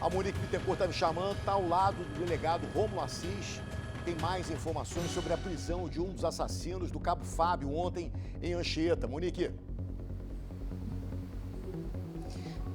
A Monique Bittencourt está me chamando, está ao lado do delegado Rômulo Assis. Tem mais informações sobre a prisão de um dos assassinos do Cabo Fábio ontem em Anchieta. Monique.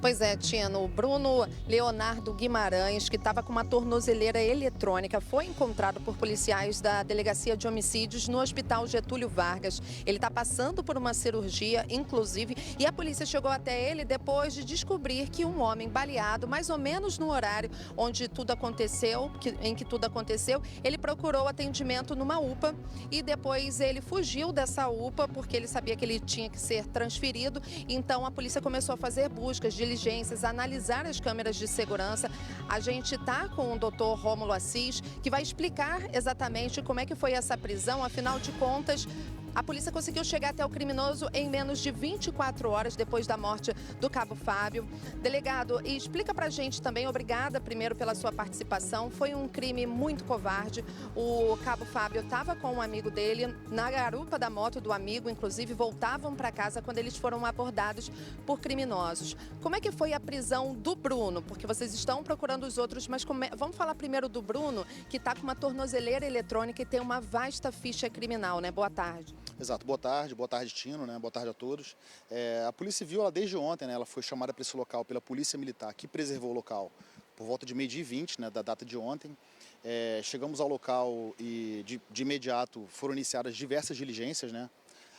Pois é, Tino, o Bruno Leonardo Guimarães, que estava com uma tornozeleira eletrônica, foi encontrado por policiais da Delegacia de Homicídios no Hospital Getúlio Vargas. Ele está passando por uma cirurgia, inclusive, e a polícia chegou até ele depois de descobrir que um homem baleado, mais ou menos no horário onde tudo aconteceu, em que tudo aconteceu, ele procurou atendimento numa UPA e depois ele fugiu dessa UPA porque ele sabia que ele tinha que ser transferido. Então a polícia começou a fazer buscas, diligências, analisar as câmeras de segurança. A gente está com o doutor Rômulo Assis, que vai explicar exatamente como é que foi essa prisão. Afinal de contas, a polícia conseguiu chegar até o criminoso em menos de 24 horas depois da morte do Cabo Fábio. Delegado, e explica pra gente também, obrigada primeiro pela sua participação, foi um crime muito covarde. O Cabo Fábio estava com um amigo dele na garupa da moto do amigo, inclusive voltavam para casa quando eles foram abordados por criminosos. Como é que foi a prisão do Bruno? Porque vocês estão procurando os outros, mas vamos falar primeiro do Bruno, que está com uma tornozeleira eletrônica e tem uma vasta ficha criminal, né? Boa tarde. Exato, boa tarde Tino, né? Boa tarde a todos. A Polícia Civil, ela, desde ontem, né, ela foi chamada para esse local pela Polícia Militar, que preservou o local por volta de 12h20, né, da data de ontem. Chegamos ao local e de imediato foram iniciadas diversas diligências, né?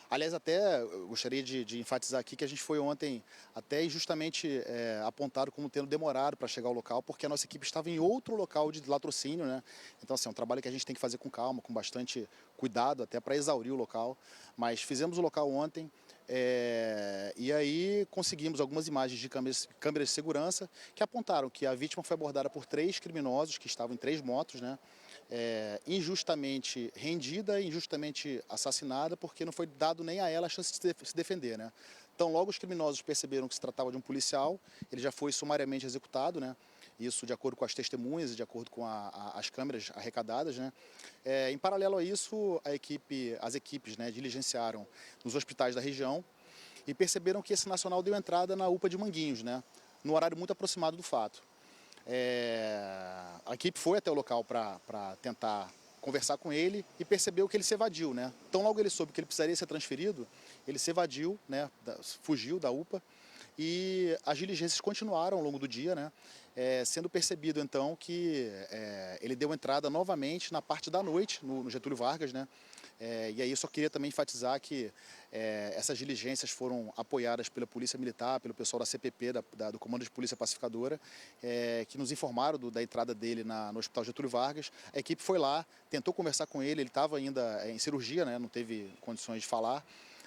Aliás, até eu gostaria de enfatizar aqui que a gente foi ontem até justamente apontado como tendo demorado para chegar ao local, porque a nossa equipe estava em outro local de latrocínio, né? Então, assim, é um trabalho que a gente tem que fazer com calma, com bastante cuidado, até para exaurir o local. Mas fizemos o local ontem e aí conseguimos algumas imagens de câmeras de segurança que apontaram que a vítima foi abordada por 3 criminosos que estavam em 3 motos, né? Injustamente rendida, injustamente assassinada, porque não foi dado nem a ela a chance de se defender, né? Então, logo os criminosos perceberam que se tratava de um policial, ele já foi sumariamente executado, né? Isso de acordo com as testemunhas e de acordo com as câmeras arrecadadas, né? Em paralelo a isso, as equipes, né, diligenciaram nos hospitais da região e perceberam que esse nacional deu entrada na UPA de Manguinhos, né? No horário muito aproximado do fato. A equipe foi até o local para tentar conversar com ele e percebeu que ele se evadiu, né? Então, logo ele soube que ele precisaria ser transferido, ele se evadiu, né? Fugiu da UPA e as diligências continuaram ao longo do dia, né? Sendo percebido então que ele deu entrada novamente na parte da noite no Getúlio Vargas, né? E aí eu só queria também enfatizar que essas diligências foram apoiadas pela Polícia Militar, pelo pessoal da CPP, do Comando de Polícia Pacificadora, que nos informaram da entrada dele no Hospital Getúlio Vargas. A equipe foi lá, tentou conversar com ele estava ainda em cirurgia, né? Não teve condições de falar,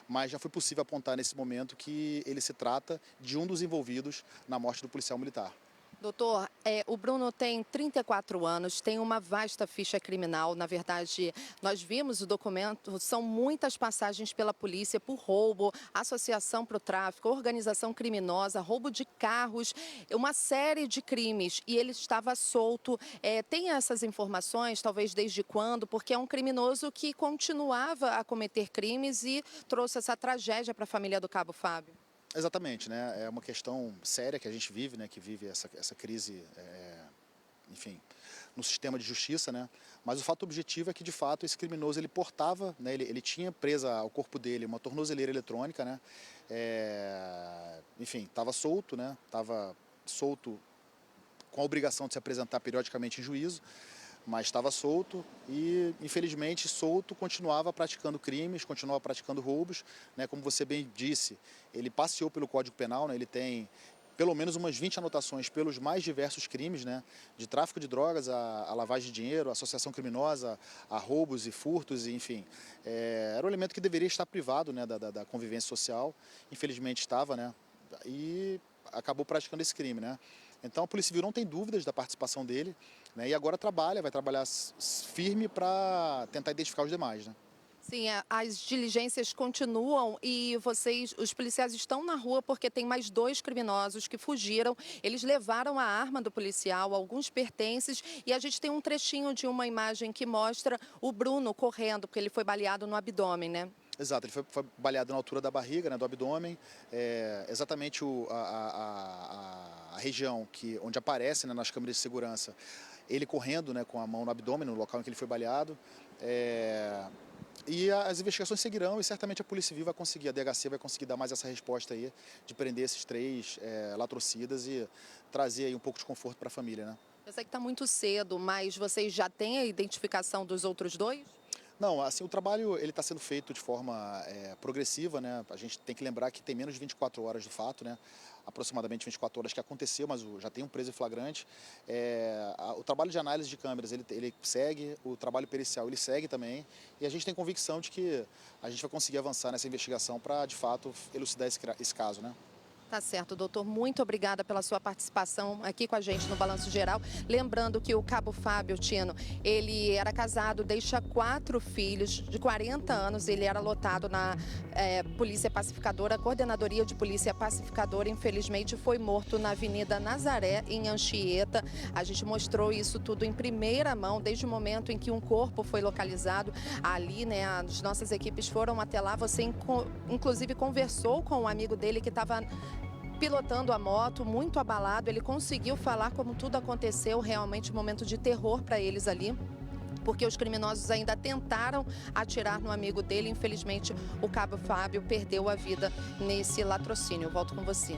mas já foi possível apontar nesse momento que ele se trata de um dos envolvidos na morte do policial militar. Doutor, o Bruno tem 34 anos, tem uma vasta ficha criminal. Na verdade, nós vimos o documento, são muitas passagens pela polícia por roubo, associação para o tráfico, organização criminosa, roubo de carros, uma série de crimes. E ele estava solto. Tem essas informações, talvez desde quando? Porque é um criminoso que continuava a cometer crimes e trouxe essa tragédia para a família do Cabo Fábio. Exatamente, né? É uma questão séria que a gente vive, né? Que vive essa crise, enfim, no sistema de justiça, né? Mas o fato objetivo é que, de fato, esse criminoso, ele portava, né? Ele tinha presa ao corpo dele uma tornozeleira eletrônica, né? Enfim, estava solto, né? Estava solto com a obrigação de se apresentar periodicamente em juízo, mas estava solto e, infelizmente, solto, continuava praticando crimes, continuava praticando roubos, né? Como você bem disse, ele passeou pelo Código Penal, né? Ele tem pelo menos umas 20 anotações pelos mais diversos crimes, né? De tráfico de drogas, a lavagem de dinheiro, a associação criminosa, a roubos e furtos, enfim. Era um elemento que deveria estar privado, né? Da convivência social, infelizmente estava, né? E acabou praticando esse crime, né? Então a Polícia Civil não tem dúvidas da participação dele, né? E agora vai trabalhar firme para tentar identificar os demais, né? Sim, as diligências continuam e os policiais estão na rua porque tem mais 2 criminosos que fugiram. Eles levaram a arma do policial, alguns pertences e a gente tem um trechinho de uma imagem que mostra o Bruno correndo, porque ele foi baleado no abdômen, né? Exato, ele foi baleado na altura da barriga, né, do abdômen, exatamente a região onde aparece, né, nas câmeras de segurança, ele correndo, né, com a mão no abdômen, no local em que ele foi baleado. E as investigações seguirão e certamente a Polícia Civil vai conseguir, a DHC vai conseguir dar mais essa resposta aí, de prender esses 3 latrocidas e trazer aí um pouco de conforto para a família, né? Eu sei que está muito cedo, mas vocês já têm a identificação dos outros 2? Não, assim, o trabalho ele está sendo feito de forma progressiva, né? A gente tem que lembrar que tem menos de 24 horas do fato, né? Aproximadamente 24 horas que aconteceu, mas já tem um preso em flagrante. O trabalho de análise de câmeras ele segue, o trabalho pericial ele segue também, e a gente tem convicção de que a gente vai conseguir avançar nessa investigação para, de fato, elucidar esse caso, né? Tá certo, doutor. Muito obrigada pela sua participação aqui com a gente no Balanço Geral. Lembrando que o Cabo Fábio, Tino, ele era casado, deixa 4 filhos de 40 anos. Ele era lotado na Polícia Pacificadora, Coordenadoria de Polícia Pacificadora. Infelizmente, foi morto na Avenida Nazaré, em Anchieta. A gente mostrou isso tudo em primeira mão, desde o momento em que um corpo foi localizado ali, né? As nossas equipes foram até lá. Você, inclusive, conversou com um amigo dele que estava pilotando a moto, muito abalado. Ele conseguiu falar como tudo aconteceu, realmente um momento de terror para eles ali, porque os criminosos ainda tentaram atirar no amigo dele. Infelizmente, o Cabo Fábio perdeu a vida nesse latrocínio. Volto com você.